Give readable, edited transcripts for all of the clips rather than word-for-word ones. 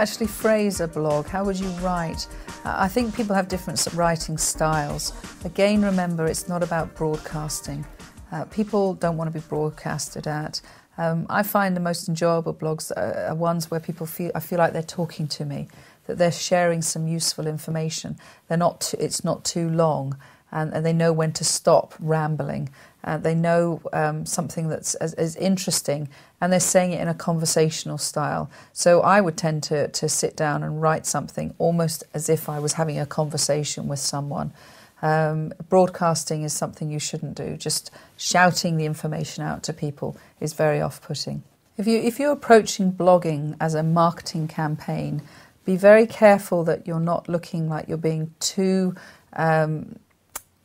actually phrase a blog? How would you write? I think people have different writing styles. Again, remember, it's not about broadcasting. People don't want to be broadcasted at. I find the most enjoyable blogs are ones where I feel like they're talking to me, that they're sharing some useful information. It's not too long, and they know when to stop rambling. They know something that's as interesting, and they're saying it in a conversational style. So I would tend to sit down and write something almost as if I was having a conversation with someone. Broadcasting is something you shouldn't do. Just shouting the information out to people is very off-putting. If you're approaching blogging as a marketing campaign, be very careful that you're not looking like you're being too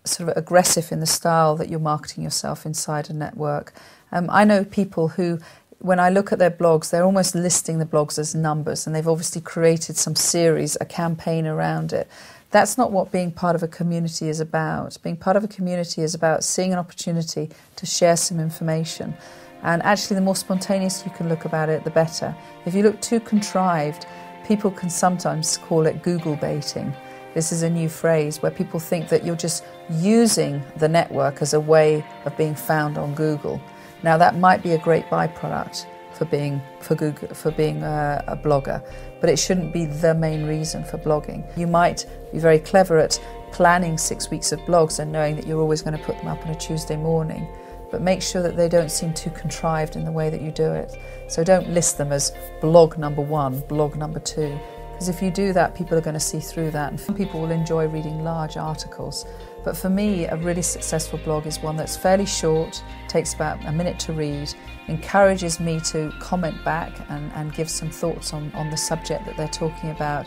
sort of aggressive in the style that you're marketing yourself inside a network. I know people who, when I look at their blogs, they're almost listing the blogs as numbers, and they've obviously created some series, a campaign around it. That's not what being part of a community is about. Being part of a community is about seeing an opportunity to share some information. And actually, the more spontaneous you can look about it, the better. If you look too contrived, people can sometimes call it Google baiting. This is a new phrase where people think that you're just using the network as a way of being found on Google. Now, that might be a great byproduct for being a blogger, but it shouldn't be the main reason for blogging. You might be very clever at planning 6 weeks of blogs and knowing that you're always going to put them up on a Tuesday morning, but make sure that they don't seem too contrived in the way that you do it. So don't list them as blog number 1, blog number 2, because if you do that, people are going to see through that, and some people will enjoy reading large articles. But for me, a really successful blog is one that's fairly short, takes about a minute to read, encourages me to comment back and give some thoughts on the subject that they're talking about,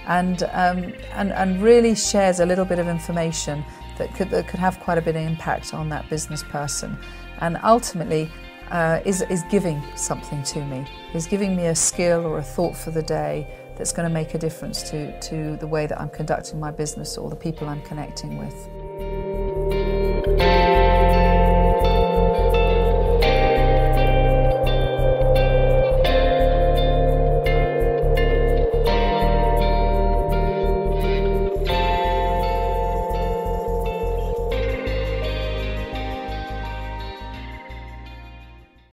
and really shares a little bit of information that could have quite a bit of impact on that business person, and ultimately is giving something to me, is giving me a skill or a thought for the day that's going to make a difference to the way that I'm conducting my business or the people I'm connecting with.